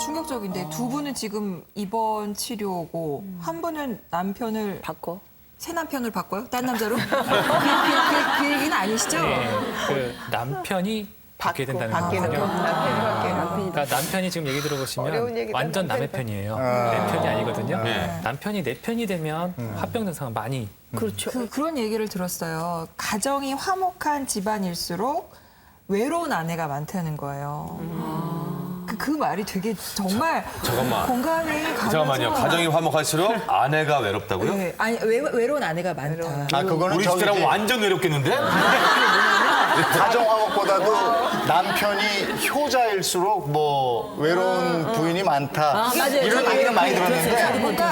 충격적인데 두 분은 지금 입원 치료고 한 분은 남편을 바꿔. 새 남편을 바꿔요? 딴 남자로? 그 얘기는 아니시죠? 네, 그 남편이 바뀌게 된다는 바뀌는 거. 거거든요. 남편이 바뀌는 거. 그러니까 남편이 지금 얘기 어려운 들어보시면 얘기다, 완전 남의 남편. 편이에요. 내 편이 아니거든요. 네. 남편이 내 편이 되면 화병 증상은 많이 그렇죠. 그런 얘기를 들었어요. 가정이 화목한 집안일수록 외로운 아내가 많다는 거예요. 그 말이 되게 정말 잠깐만. 공감이 가면서 잠깐만요. 가정이 화목할수록 아내가 외롭다고요? 네, 아니 외로운 아내가 많다. 아, 그거는 우리 저기 집사람 이제 완전 외롭겠는데? 가정 화목보다도 남편이 효자일수록 뭐 외로운 부인이 많다. 맞아요. 이런 얘기는 많이 들었는데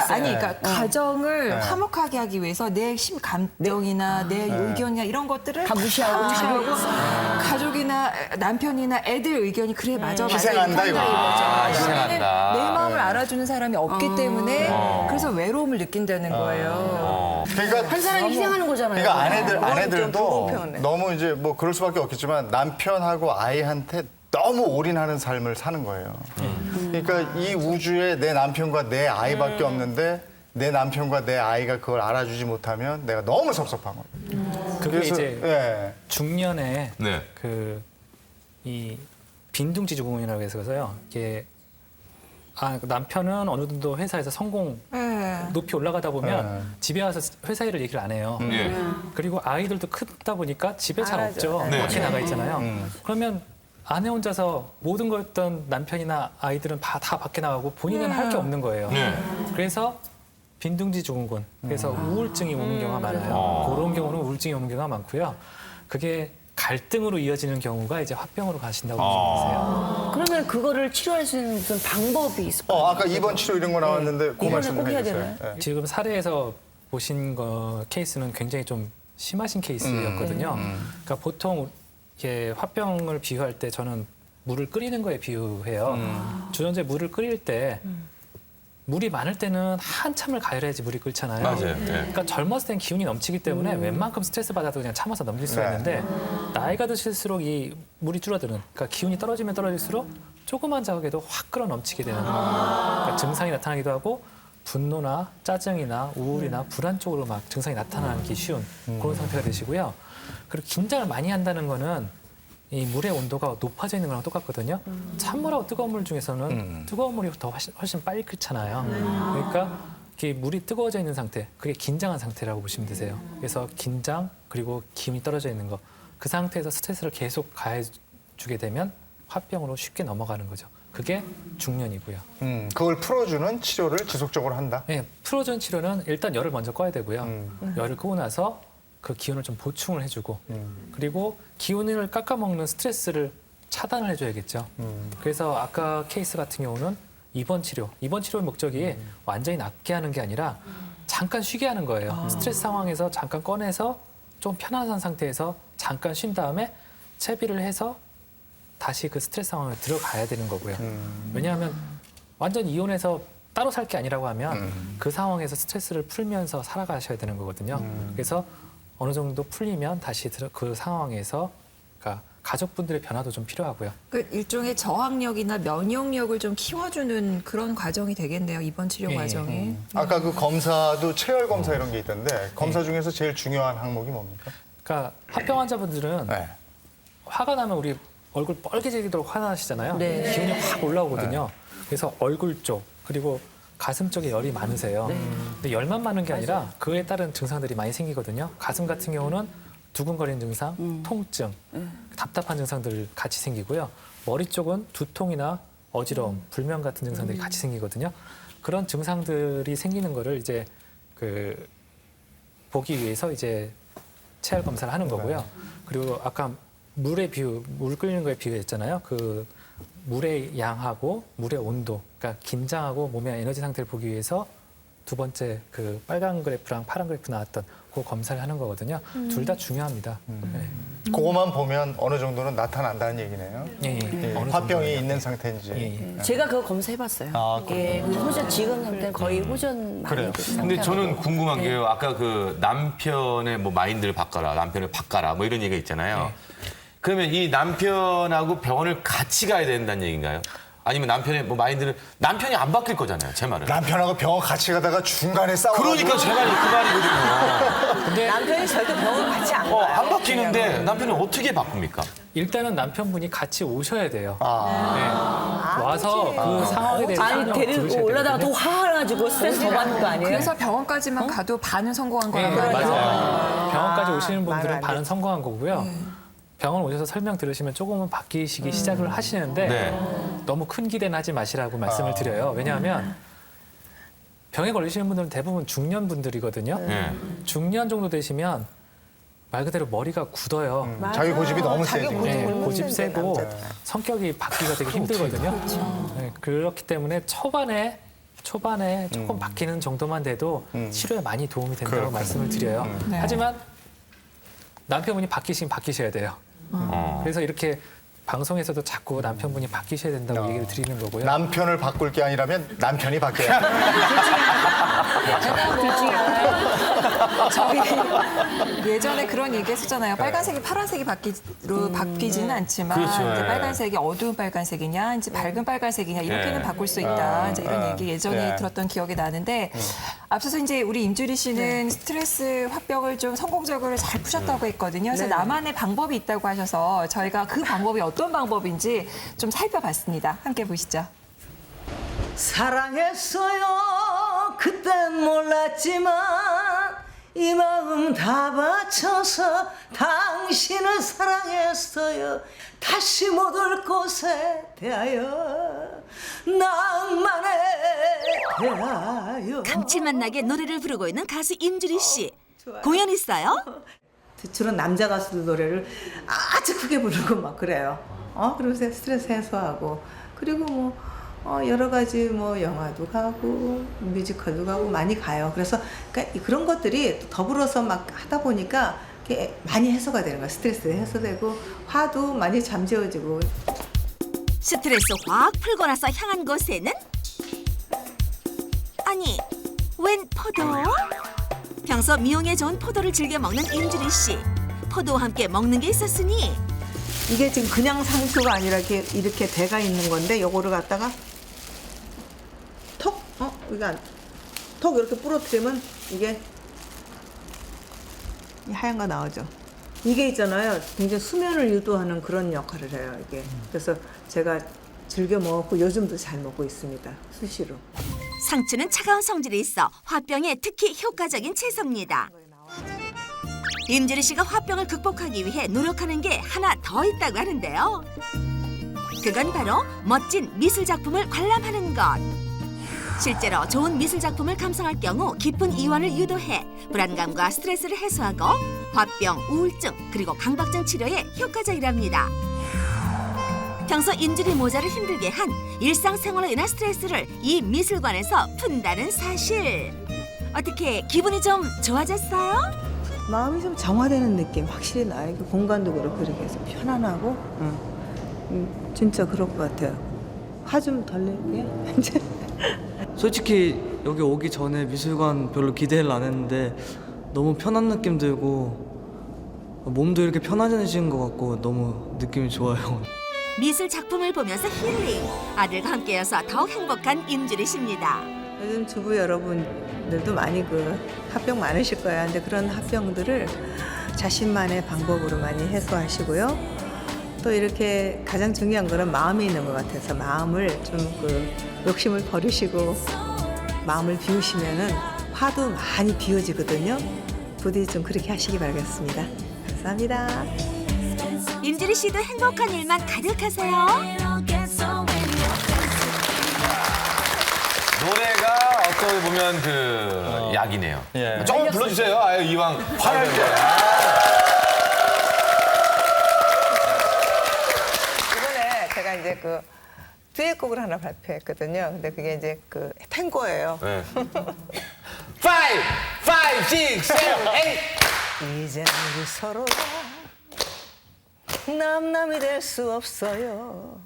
그러니까 가정을 화목하게 하기 위해서 내 감정이나 내 의견이나 이런 것들을 다 무시하고 가족이나 남편이나 애들 의견이 그래 맞아 희생한다, 이거. 아, 희생한다. 내 마음을 알아주는 사람이 없기 때문에 그래서 외로움을 느낀다는 거예요. 그러니까 한 사람이 희생하는 거잖아요. 그러니까 좀 아내들도 불공평하네. 너무 이제 뭐 그럴 수밖에 없겠지만 남편하고 아이한테 너무 올인하는 삶을 사는 거예요. 그러니까 이 우주에 내 남편과 내 아이밖에 없는데 내 남편과 내 아이가 그걸 알아주지 못하면 내가 너무 섭섭한 거예요. 그게 이제 예. 중년에 네. 그 이 빈둥지 증후군이라고 해서요. 이게 남편은 어느 정도 회사에서 성공 네. 높이 올라가다 보면 네. 집에 와서 회사 일을 얘기를 안 해요. 예. 그리고 아이들도 크다 보니까 집에 잘 알아죠. 없죠. 네. 밖에 나가 있잖아요. 그러면 아내 혼자서 모든 걸 했던 남편이나 아이들은 다 밖에 나가고 본인은 할 게 없는 거예요. 네. 그래서 빈둥지 증후군, 그래서 우울증이 오는 경우가 많아요. 그런 경우는 우울증이 오는 경우가 많고요. 그게 갈등으로 이어지는 경우가 이제 화병으로 가신다고 보시면 되세요. 그러면 그거를 치료할 수 있는 무슨 방법이 있을까요? 아까 입원 치료 이런 거 나왔는데 그 이번에 말씀 꼭 좀 해야 해주세요. 되나요? 예. 지금 사례에서 보신 케이스는 굉장히 좀 심하신 케이스였거든요. 그러니까 보통 이렇게 화병을 비유할 때 저는 물을 끓이는 거에 비유해요. 주전자에 물을 끓일 때 물이 많을 때는 한참을 가열해야지 물이 끓잖아요. 맞아요. 네. 그러니까 젊었을 땐 기운이 넘치기 때문에 웬만큼 스트레스 받아도 그냥 참아서 넘길 수가 네. 있는데 나이가 드실수록 이 물이 줄어드는, 그러니까 기운이 떨어지면 떨어질수록 조그만 자극에도 확 끌어 넘치게 되는 그러니까 증상이 나타나기도 하고 분노나 짜증이나 우울이나 불안 쪽으로 막 증상이 나타나기 쉬운 그런 상태가 되시고요. 그리고 긴장을 많이 한다는 거는 이 물의 온도가 높아져 있는 거랑 똑같거든요. 찬물하고 뜨거운 물 중에서는 뜨거운 물이 더 훨씬 빨리 끓잖아요. 그러니까 이렇게 물이 뜨거워져 있는 상태, 그게 긴장한 상태라고 보시면 되세요. 그래서 긴장 그리고 기운이 떨어져 있는 거, 그 상태에서 스트레스를 계속 가해주게 되면 화병으로 쉽게 넘어가는 거죠. 그게 중년이고요. 그걸 풀어주는 치료를 지속적으로 한다. 네, 풀어준 치료는 일단 열을 먼저 꺼야 되고요. 열을 끄고 나서 그 기운을 좀 보충을 해주고 그리고 기운을 깎아먹는 스트레스를 차단을 해줘야겠죠. 그래서 아까 케이스 같은 경우는 입원 치료의 목적이 완전히 낫게 하는 게 아니라 잠깐 쉬게 하는 거예요. 스트레스 상황에서 잠깐 꺼내서 좀 편안한 상태에서 잠깐 쉰 다음에 채비를 해서 다시 그 스트레스 상황에 들어가야 되는 거고요. 왜냐하면 완전 이혼해서 따로 살 게 아니라고 하면 그 상황에서 스트레스를 풀면서 살아가셔야 되는 거거든요. 그래서 어느 정도 풀리면 다시 그 상황에서 그러니까 가족분들의 변화도 좀 필요하고요. 그 일종의 저항력이나 면역력을 좀 키워주는 그런 과정이 되겠네요. 이번 치료 예, 과정이. 아까 그 검사도 체열 검사 이런 게 있던데 검사 중에서 제일 중요한 항목이 뭡니까? 그러니까 화병 환자분들은 네. 화가 나면 우리 얼굴 뻘개지도록 화나시잖아요. 네. 기운이 확 올라오거든요. 그래서 얼굴 쪽 그리고 가슴 쪽에 열이 많으세요. 근데 열만 많은 게 아니라 그에 따른 증상들이 많이 생기거든요. 가슴 같은 경우는 두근거리는 증상, 통증, 답답한 증상들 같이 생기고요. 머리 쪽은 두통이나 어지러움, 불면 같은 증상들이 같이 생기거든요. 그런 증상들이 생기는 거를 이제 그 보기 위해서 이제 체열 검사를 하는 거고요. 그리고 아까 물 끓이는 거에 비유했잖아요. 그 물의 양하고 물의 온도, 그러니까 긴장하고 몸의 에너지 상태를 보기 위해서 두 번째 그 빨간 그래프랑 파란 그래프 나왔던 그 검사를 하는 거거든요. 둘 다 중요합니다. 네. 그거만 보면 어느 정도는 나타난다는 얘기네요. 예, 예, 어느 화병이 정도는. 있는 상태인지. 예, 예. 제가 그거 검사해봤어요. 아, 예, 호전 지금 상태는 거의 호전 많이 그래요. 된 근데 저는 상태하고. 궁금한 게요. 아까 그 남편의 뭐 마인드를 바꿔라, 남편을 바꿔라 뭐 이런 얘기가 있잖아요. 그러면 이 남편하고 병원을 같이 가야 된다는 얘기인가요? 아니면 남편의 뭐 마인드는 남편이 안 바뀔 거잖아요. 제 말은. 남편하고 병원 같이 가다가 중간에 싸워. 그러니까 제 말이 그 말이거든요. 근데 남편이 절대 병원 같이 안 가요. 안 바뀌는데 남편이 어떻게 바꿉니까? 일단은 남편분이 같이 오셔야 돼요. 아. 네. 와서 그 상황에 대해서 아니 설명을 들으셔야 데리고 올라다가 더 되거든요. 화나가지고 스트레스 더 받는 거 아니에요? 그래서 병원까지만 가도 반은 성공한 네, 거란 말이에요. 맞아요. 병원까지 오시는 말을 분들은 안 반은 듣지. 성공한 거고요. 병원 오셔서 설명 들으시면 조금은 바뀌시기 시작을 하시는데 네. 너무 큰 기대는 하지 마시라고 말씀을 드려요. 왜냐하면 병에 걸리시는 분들은 대부분 중년 분들이거든요. 네. 중년 정도 되시면 말 그대로 머리가 굳어요. 자기 고집이 너무 세지. 네, 굶는 고집 데인데, 세고 남자들. 성격이 바뀌기가 되게 힘들거든요. 네, 그렇기 때문에 초반에 조금 바뀌는 정도만 돼도 치료에 많이 도움이 된다고 그렇군요. 말씀을 드려요. 네. 하지만 남편분이 바뀌시면 바뀌셔야 돼요. 그래서 이렇게 방송에서도 자꾸 남편분이 바뀌셔야 된다고 얘기를 드리는 거고요. 남편을 바꿀 게 아니라면 남편이 바뀌어야 돼. 저희 예전에 그런 얘기 했었잖아요. 빨간색이 파란색이 바뀌지는 않지만 그렇죠. 이제 예. 빨간색이 어두운 빨간색이냐, 이제 밝은 빨간색이냐 이렇게는 예. 바꿀 수 있다. 이제 이런 얘기 예전에 예. 들었던 기억이 나는데 앞서서 이제 우리 임주리 씨는 스트레스 화병을 좀 성공적으로 잘 푸셨다고 했거든요. 그래서 나만의 방법이 있다고 하셔서 저희가 그 방법이 어떤 방법인지 좀 살펴봤습니다. 함께 보시죠. 사랑했어요. 그땐 몰랐지만 이 마음 다 바쳐서 당신을 사랑했어요. 다시 못 올 곳에 대하여 낭만에 대하여. 감칠맛 나게 노래를 부르고 있는 가수 임주리 씨. 공연 있어요? 주로 남자 가수들 노래를 아주 크게 부르고 막 그래요. 그러면서 스트레스 해소하고 그리고 뭐 여러 가지 뭐 영화도 가고 뮤지컬도 가고 많이 가요. 그래서 그러니까 그런 것들이 또 더불어서 막 하다 보니까 이렇게 많이 해소가 되는 거예요. 스트레스 해소되고 화도 많이 잠재워지고. 스트레스 확 풀고 나서 향한 곳에는 아니 웬 포도? 평소 미용에 좋은 포도를 즐겨 먹는 임주리 씨. 포도와 함께 먹는 게 있었으니 이게 지금 그냥 상추가 아니라 이렇게 대가 있는 건데 요거를 갖다가 톡 톡 이렇게 부러뜨리면 이게 이 하얀 거 나오죠. 이게 있잖아요. 굉장히 수면을 유도하는 그런 역할을 해요. 이게 그래서 제가 즐겨 먹고 요즘도 잘 먹고 있습니다. 수시로. 상추는 차가운 성질이 있어 화병에 특히 효과적인 채소입니다. 임주리 씨가 화병을 극복하기 위해 노력하는 게 하나 더 있다고 하는데요. 그건 바로 멋진 미술 작품을 관람하는 것. 실제로 좋은 미술 작품을 감상할 경우 깊은 이완을 유도해 불안감과 스트레스를 해소하고 화병, 우울증, 그리고 강박증 치료에 효과적이랍니다. 평소 임주리 모자를 힘들게 한 일상생활로 인한 스트레스를 이 미술관에서 푼다는 사실. 어떻게 기분이 좀 좋아졌어요? 마음이 좀 정화되는 느낌 확실히 나요. 이게 공간도 그렇고 이렇게 해서 편안하고 진짜 그럴 것 같아요. 화 좀 덜 낼게요. 이제. 솔직히 여기 오기 전에 미술관 별로 기대를 안 했는데 너무 편한 느낌 들고 몸도 이렇게 편안해지는 것 같고 너무 느낌이 좋아요. 미술 작품을 보면서 힐링. 아들과 함께여서 더욱 행복한 임주리 씨입니다. 요즘 주부 여러분들도 많이 합병 많으실 거예요. 근데 그런 합병들을 자신만의 방법으로 많이 해소하시고요. 또 이렇게 가장 중요한 거는 마음이 있는 것 같아서 마음을 좀 욕심을 버리시고 마음을 비우시면은 화도 많이 비워지거든요. 부디 좀 그렇게 하시기 바라겠습니다. 감사합니다. 임주리 씨도 행복한 일만 가득하세요. 노래가 어떻게 보면 그 약이네요. 예. 조금 불러주세요. 아유 이왕 화날 때. 이번에 제가 이제 듀엣곡을 하나 발표했거든요. 근데 그게 이제 탱고예요. 네. 5, 6, 7, 8. 이제 우리 서로가 남남이 될 수 없어요.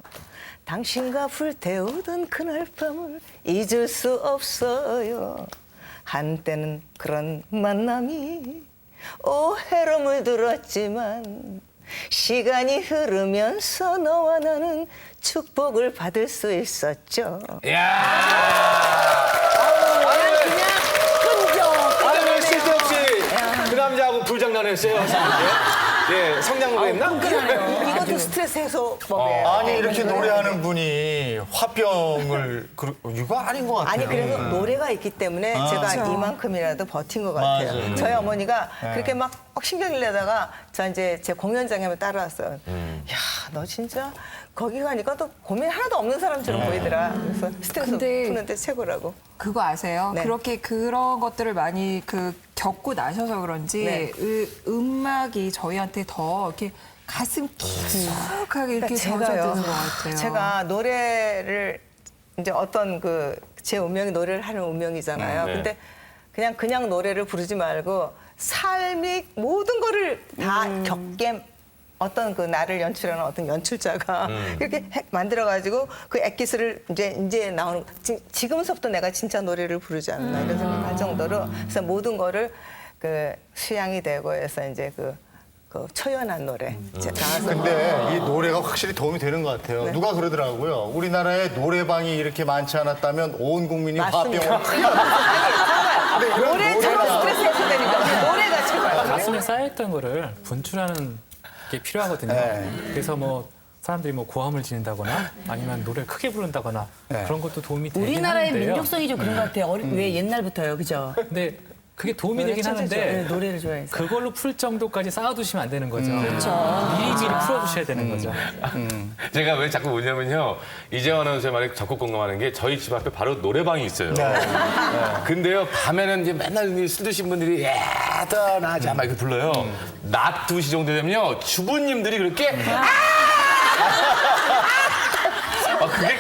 당신과 불태우던 그날 밤을 잊을 수 없어요. 한때는 그런 만남이 오해로 물들었지만 시간이 흐르면서 너와 나는 축복을 받을 수 있었죠. 아니 왜 쓸데없이 그 남자하고 불장난했어요? 예, 성냥놀이 했나? 이것도 스트레스 해소법이에요. 아니 이렇게 노래하는 분이 화병을 이거 아닌 것 같아요. 아니 그래도 노래가 있기 때문에 제가 이만큼이라도 버틴 것 같아요. 맞아요. 저희 어머니가 그렇게 막 신경을 내다가 저 이제 제 공연장에 한번 따라왔어요. 야, 너 진짜 거기 가니까 또 고민 하나도 없는 사람처럼 보이더라. 그래서 스트레스 근데 푸는데 최고라고. 그거 아세요? 네. 그렇게 그런 것들을 많이 겪고 나셔서 그런지 네. 음악이 저희한테 더 이렇게 가슴 깊숙하게 이렇게 제가요. 젖어드는 것 같아요. 제가 노래를 이제 어떤 제 운명이 노래를 하는 운명이잖아요. 네. 근데 그냥 노래를 부르지 말고 삶이 모든 거를 다 겪게 어떤 나를 연출하는 어떤 연출자가 이렇게 만들어가지고 그 엑기스를 이제 나오는 지금서부터 내가 진짜 노래를 부르지 않나 이런 생각할 정도로 그래서 모든 거를 수양이 되고 해서 이제 그 초연한 노래. 근데 이 노래가 확실히 도움이 되는 것 같아요. 네. 누가 그러더라고요. 우리나라에 노래방이 이렇게 많지 않았다면 온 국민이 맞습니다. 화병을 근데 이런 노래처럼 스트레스 해소되니까 노래가 최고예요. 가슴에 쌓여있던 거를 분출하는 게 필요하거든요. 네. 그래서 뭐 사람들이 뭐 고함을 지른다거나 아니면 노래를 크게 부른다거나 네. 그런 것도 도움이 되긴 우리나라의 하는데요. 민족성이 좀 그런 것 같아요. 왜 옛날부터요, 그죠? 근데 그게 도움이 되긴 네, 하는데 노래를 좋아해서. 그걸로 풀 정도까지 쌓아두시면 안 되는 거죠. 미리미리 풀어두셔야 되는 거죠. 제가 왜 자꾸 뭐냐면요. 이재원 아나운서의 말에 적극 공감하는 게 저희 집 앞에 바로 노래방이 있어요. 근데요, 밤에는 이제 맨날 술 드신 분들이 떠나자 막 이렇게 불러요. 낮 2시 정도 되면요, 주부님들이 그렇게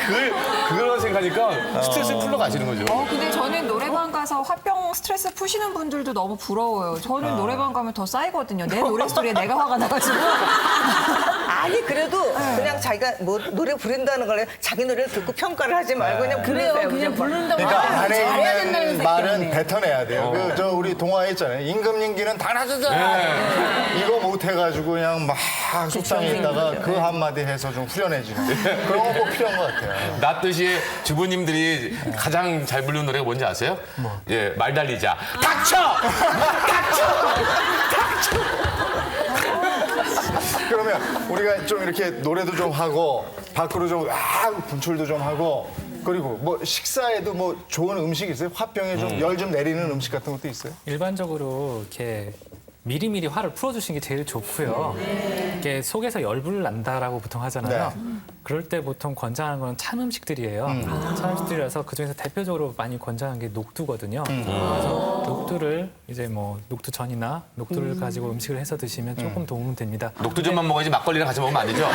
그게 그런 생각하니까 스트레스를 풀러 가시는 거죠. 근데 저는 노래방 가서 화병 스트레스 푸시는 분들도 너무 부러워요. 저는 노래방 가면 더 쌓이거든요. 내 노래 소리에 내가 화가 나가지고. 아니 그래도 그냥 자기가 뭐 노래 부른다는 걸 자기 노래를 듣고 평가를 하지 말고 그냥 그래요, 부르세요. 그냥 무조건. 부른다고 그러니까 하면 잘해야 안에 된다는 있는 생각이 말은 때문에. 뱉어내야 돼요. 우리 동화에 있잖아요. 임금님기는 당하자자. 이거 못해가지고 그냥 막 속상해 있다가 그 한마디 해서 좀 후련해지는 그런 거 꼭 필요한 것 같아요. 낮 2시에 주부님들이 가장 잘 부르는 노래가 뭔지 아세요? 예, 말 달리자. 닥쳐! 그러면 우리가 좀 이렇게 노래도 좀 하고 밖으로 좀 분출도 좀 하고 그리고 뭐 식사에도 뭐 좋은 음식 있어요? 화병에 좀 열 좀 내리는 음식 같은 것도 있어요? 일반적으로 이렇게 미리미리 화를 풀어주시는 게 제일 좋고요. 이게 속에서 열불 난다라고 보통 하잖아요. 그럴 때 보통 권장하는 건 찬 음식들이에요. 찬 음식들이라서 그중에서 대표적으로 많이 권장하는 게 녹두거든요. 그래서 녹두를 이제 뭐 녹두전이나 녹두를 가지고 음식을 해서 드시면 조금 도움은 됩니다. 녹두전만 먹어야지 막걸리랑 같이 먹으면 안 되죠?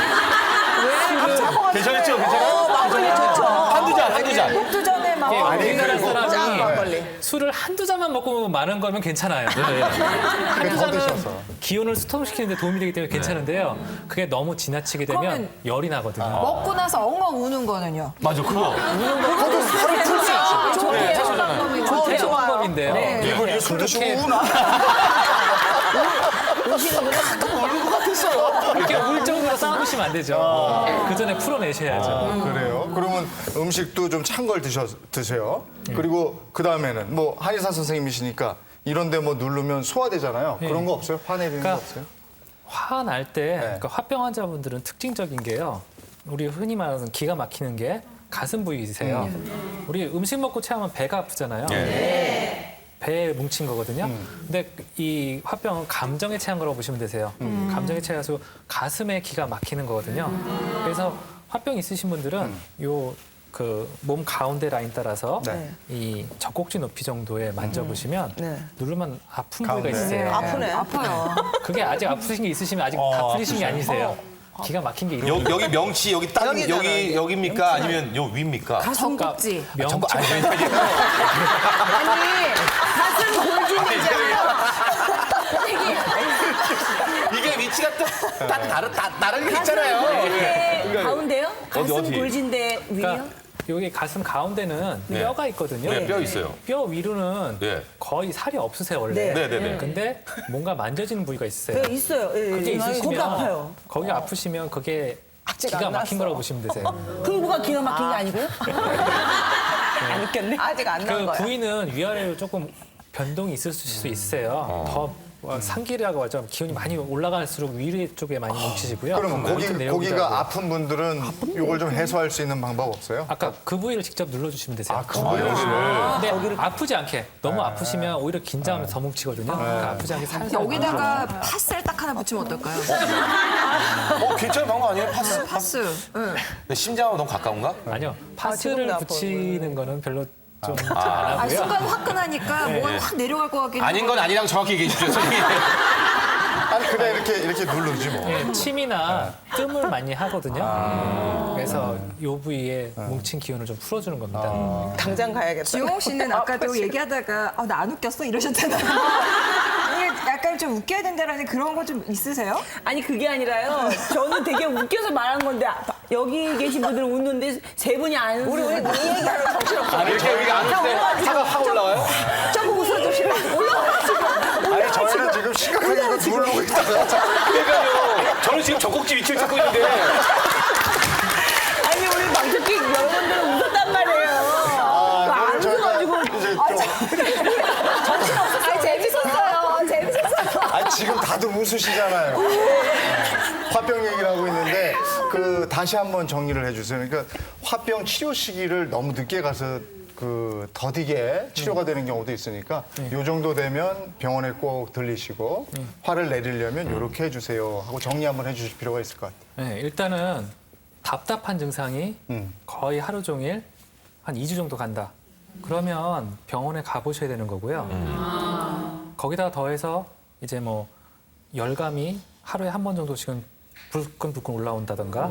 괜찮았죠? 괜찮아요? 막걸리 좋죠. 한두 잔. 녹두전에 막 우리나라 짠 사람이 막걸리. 술을 한두 잔만 먹고 마는 거면 괜찮아요. 한두 더 잔은 드셔서. 기운을 수통시키는 데 도움이 되기 때문에 괜찮은데요. 그게 너무 지나치게 되면 그러면 열이 나거든요. 먹고 나서 엉엉 우는 거는요? 맞아, 그거. 좋은 방법이에요. 대중 방법인데요. 이분이 술 드시고 이렇게- 우나? 이렇게 울 정도로 쌓아두시면 안 되죠. 그 전에 풀어내셔야죠. 그래요? 그러면 음식도 좀 찬 걸 드세요. 그리고 그 다음에는 뭐 한의사 선생님이시니까 이런데 뭐 누르면 소화되잖아요. 그런 거 없어요? 화내리는 거 그러니까 없어요? 화날 때 그러니까 화병 환자분들은 특징적인 게요. 우리 흔히 말하는 기가 막히는 게 가슴 부위세요. 우리 음식 먹고 체하면 배가 아프잖아요. 배에 뭉친 거거든요. 근데 이 화병은 감정에 체한 거라고 보시면 되세요. 감정에 체해서 가슴에 기가 막히는 거거든요. 그래서 화병 있으신 분들은 요 그 몸 가운데 라인 따라서 이 젖꼭지 높이 정도에 만져보시면 누르면 아픈 부위가 있으세요. 아프네. 아파요. 그게 아직 아프신 게 있으시면 아직 다 풀리신 게 아니세요. 기가 막힌 게 이런 여기 명치, 여기 딱, 여기입니까? 아니면 요 위입니까? 가슴 꼭지. 명치 아니, 가슴 이게 위치가 딱 다른 게 있잖아요. 가운데요? 가슴 어디? 골진대 위요? 그러니까 여기 가슴 가운데는 뼈가 있거든요. 네, 뼈 있어요. 뼈 위로는 네. 거의 살이 없으세요 원래. 네네네. 근데 뭔가 만져지는 부위가 있으세요. 있어요. 그게 거기 있으시면 아파요. 거기 아프시면 그게 기가 막힌 거라고 보시면 되세요. 흥부가 기가 막힌 게 아니고요? 안 웃겼네. 아직 안 나온 그 거야. 부위는 위아래로 조금 변동이 있을 수 있어요. 더 상기라고 하죠. 기온이 많이 올라갈수록 위로 쪽에 많이 뭉치시고요. 그럼 밑에 내려오기도 고기가 하고요. 아픈 분들은 이걸 좀 해소할 수 있는 방법 없어요? 아까 그 부위를 직접 눌러주시면 되세요. 여기를. 근데 아프지 않게 너무 아프시면 오히려 긴장하면 더 뭉치거든요. 그러니까 아프지 않게 살살 여기다가 파스를 딱 하나 붙이면 어떨까요? 괜찮은 방법 아니에요? 파스? 파스. 응. 근데 심장하고 너무 가까운가? 아니요. 파스를 지금도 붙이는 거는 별로 좀 잘 안 아, 하고요. 순간 화끈하니까 뭐가 확 내려갈 것 같긴 아닌 건 아니라고 정확히 얘기해 주십시오, 선생님. 아니 그냥 이렇게 누르지 뭐. 예, 침이나 뜸을 많이 하거든요. 그래서 이 부위에 뭉친 기운을 좀 풀어주는 겁니다. 당장 가야겠다. 지용 씨는 아까도 얘기하다가 나 안 웃겼어 이러셨잖아요. 이게 약간 좀 웃겨야 된다라는 그런 거 좀 있으세요? 아니 그게 아니라요. 저는 되게 웃겨서 말한 건데 여기 계신 분들은 웃는데 세 분이 안 웃는. 우리 이 얘기하러 정신없어. 아, 이렇게 여기가 안 웃을 때 화가 확 올라와요? 조금 웃어주시면 올라와가지고. 아니 저희는 지금 심각하게 이거 누르고 있다가 그러니까요. 저는 지금 젖꼭지 위치를 찾고 있는데. 아니 우리 방청객 여러분들은 웃었단 말이에요. 안 웃어가지고. 이제 아 재밌었어요. 재밌었어요. 아니 지금 다들 웃으시잖아요. 화병 얘기를 하고 있는데 그 다시 한번 정리를 해주세요. 그러니까 화병 치료 시기를 너무 늦게 가서 그 더디게 치료가 되는 경우도 있으니까 요 정도 되면 병원에 꼭 들리시고 화를 내리려면 이렇게 해주세요 하고 정리 한번 해주실 필요가 있을 것 같아요. 네, 일단은 답답한 증상이 거의 하루 종일 한 2주 정도 간다. 그러면 병원에 가보셔야 되는 거고요. 거기다 더해서 이제 뭐 열감이 하루에 한 번 정도씩은 불끈불끈 올라온다던가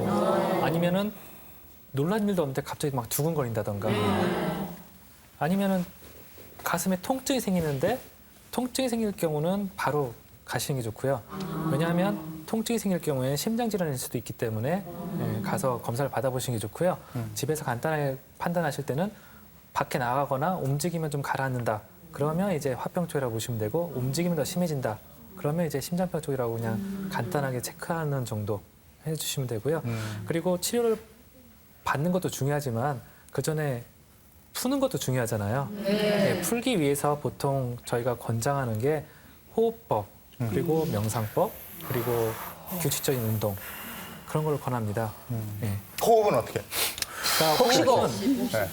아니면은 놀란 일도 없는데 갑자기 막 두근거린다던가 아니면은 가슴에 통증이 생기는데 통증이 생길 경우는 바로 가시는 게 좋고요. 왜냐하면 통증이 생길 경우에 심장 질환일 수도 있기 때문에 가서 검사를 받아보시는 게 좋고요. 집에서 간단하게 판단하실 때는 밖에 나가거나 움직이면 좀 가라앉는다. 그러면 이제 화병 쪽이라고 보시면 되고 움직이면 더 심해진다. 그러면 이제 심장병 쪽이라고 그냥 간단하게 체크하는 정도 해주시면 되고요. 그리고 치료를 받는 것도 중요하지만 그 전에 푸는 것도 중요하잖아요. 네, 풀기 위해서 보통 저희가 권장하는 게 호흡법, 그리고 명상법, 그리고 규칙적인 운동 그런 걸 권합니다. 네. 호흡은 어떻게? 그러니까 복식호흡. 네.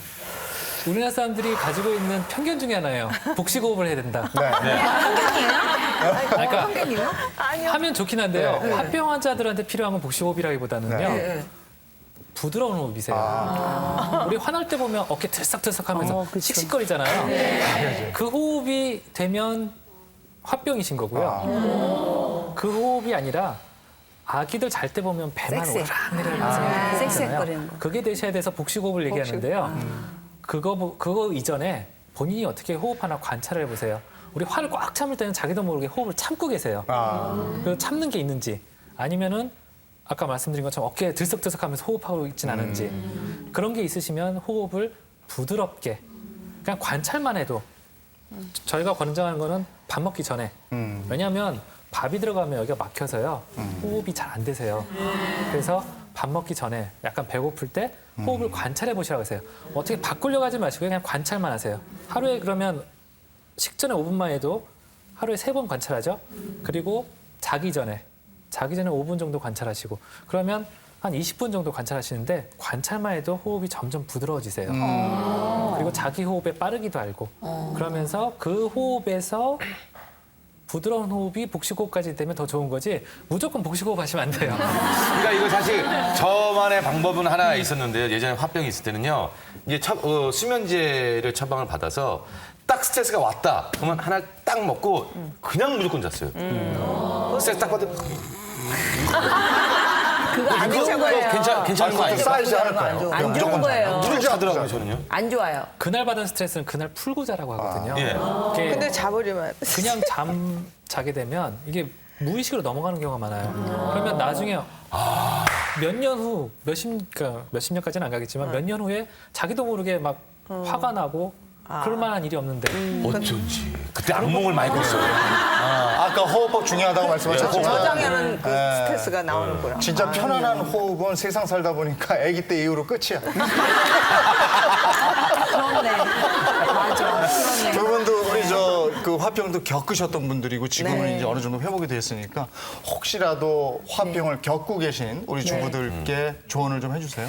우리나라 사람들이 가지고 있는 편견 중에 하나예요. 복식호흡을 해야 된다. 그러니까 편견이에요? 하면 좋긴 한데요. 화병 환자들한테 필요한 건 복식호흡이라기보다는요. 부드러운 호흡이세요. 우리 화날 때 보면 어깨 들썩들썩하면서 씩씩거리잖아요. 그 호흡이 되면 화병이신 거고요. 그 호흡이 아니라 아기들 잘 때 보면 배만 오르락내리락 섹시거리는 거. 그게 되셔야 돼서 복식호흡을 얘기하는데요. 그거 이전에 본인이 어떻게 호흡하나 관찰을 해보세요. 우리 화를 꽉 참을 때는 자기도 모르게 호흡을 참고 계세요. 그 참는 게 있는지 아니면은 아까 말씀드린 것처럼 어깨에 들썩들썩하면서 호흡하고 있진 않은지 그런 게 있으시면 호흡을 부드럽게 그냥 관찰만 해도 저희가 권장하는 거는 밥 먹기 전에 왜냐하면 밥이 들어가면 여기가 막혀서요 호흡이 잘 안 되세요. 그래서 밥 먹기 전에 약간 배고플 때 호흡을 관찰해 보시라고 하세요. 어떻게 바꾸려고 하지 마시고 그냥 관찰만 하세요. 하루에 그러면 식전에 5분만 해도 하루에 3번 관찰하죠. 그리고 자기 전에 5분 정도 관찰하시고 그러면 한 20분 정도 관찰하시는데 관찰만 해도 호흡이 점점 부드러워지세요. 그리고 자기 호흡에 빠르기도 알고 그러면서 그 호흡에서 부드러운 호흡이 복식호흡까지 되면 더 좋은 거지 무조건 복식호흡 하시면 안 돼요. 그러니까 이거 사실 저만의 방법은 하나 있었는데요. 예전에 화병이 있을 때는요. 이제 수면제를 처방을 받아서 딱 스트레스가 왔다. 그러면 하나 딱 먹고 그냥 무조건 잤어요. 스트레스 딱 받으면 그거 안 좋은 거예요. 괜찮은 거 아니에요? 쌓이지 않을 거예요. 안 좋은 거예요. 무조건 자더라고요, 저는요. 안 좋아요. 그날 받은 스트레스는 그날 풀고 자라고 하거든요. 예. 이게 근데 자버리면 그냥 자게 되면 이게 무의식으로 넘어가는 경우가 많아요. 그러면 나중에 몇 년 후, 그러니까 몇십 년까지는 안 가겠지만 몇 년 후에 자기도 모르게 막 화가 나고 그럴 만한 일이 없는데 어쩐지. 그때 악몽을 많이 꿨어요. 아까 호흡법 중요하다고 말씀하셨지만 저장에는 그 스트레스가 나오는구나. 진짜 편안한 호흡은 세상 살다 보니까 아기 때 이후로 끝이야. 그렇네. 맞아. 그렇네. 두 분도 우리 그 화병도 겪으셨던 분들이고 지금은 이제 어느 정도 회복이 됐으니까 혹시라도 화병을 겪고 계신 우리 주부들께 조언을 좀 해주세요.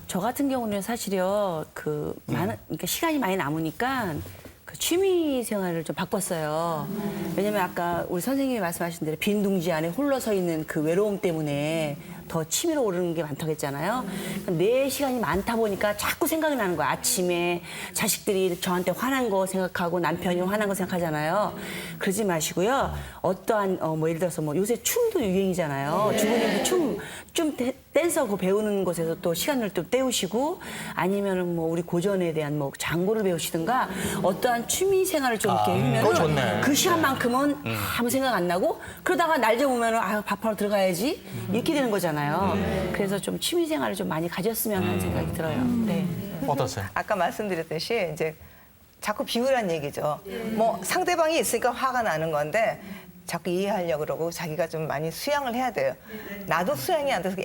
저 같은 경우는 사실요, 그러니까 시간이 많이 남으니까 그 취미 생활을 좀 바꿨어요. 왜냐면 아까 우리 선생님이 말씀하신 대로 빈 둥지 안에 홀로 서 있는 그 외로움 때문에 더 치밀어 오르는 게 많다고 했잖아요. 내 시간이 많다 보니까 자꾸 생각이 나는 거야. 아침에 자식들이 저한테 화난 거 생각하고 남편이 화난 거 생각하잖아요. 그러지 마시고요. 어떠한 뭐 예를 들어서 뭐 요새 춤도 유행이잖아요. 주부님도 좀 댄서 그거 배우는 곳에서 또 시간을 또 때우시고 아니면은 뭐 우리 고전에 대한 뭐 장구를 배우시든가 어떠한 취미 생활을 좀 이렇게 하면은 그 시간만큼은 아무 생각 안 나고 그러다가 날 잡으면은 아유 밥하러 들어가야지 이렇게 되는 거잖아요. 그래서 좀 취미 생활을 좀 많이 가졌으면 하는 생각이 들어요. 네. 어떠세요? 아까 말씀드렸듯이 이제 자꾸 비우란 얘기죠. 뭐 상대방이 있으니까 화가 나는 건데 자꾸 이해하려고 그러고 자기가 좀 많이 수양을 해야 돼요. 나도 수양이 안 돼서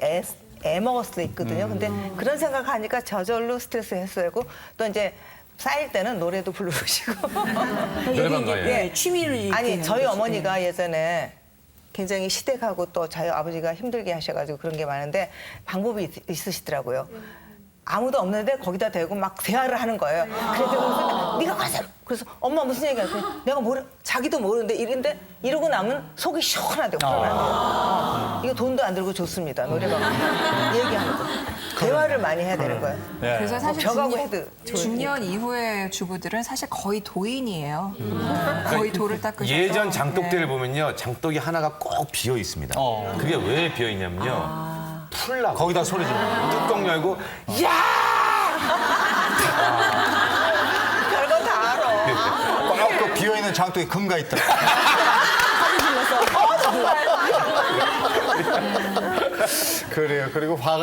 애 먹을 수도 있거든요. 근데 그런 생각하니까 저절로 스트레스 해소하고 또 이제 쌓일 때는 노래도 부르시고. 노래방 가요. 예, 취미를 아니 저희 어머니가 예전에 굉장히 시댁하고 또 저희 아버지가 힘들게 하셔가지고 그런 게 많은데 방법이 있으시더라고요. 아무도 없는데 거기다 대고 막 대화를 하는 거예요. 그래서 네가 가서 그래서 엄마 무슨 얘기하세요? 내가 자기도 모르는데 이러고 나면 속이 시원하대요. 이거 돈도 안 들고 좋습니다. 노래방 얘기하는 거. 대화를 많이 해야 되는 거예요. 그래서 사실 벽하고 해도 중년 이후의 주부들은 사실 거의 도인이에요. 거의 돌을 닦으셔서. 예전 장독대를 네. 보면요. 장독이 하나가 꼭 비어 있습니다. 그게 왜 비어 있냐면요. 풀라고. 거기다 소리 지르고. 뚜껑 열고 야! 별거 다 알아. 꽉 비어있는 장독에 금가 있다. 그래요. 그리고 화가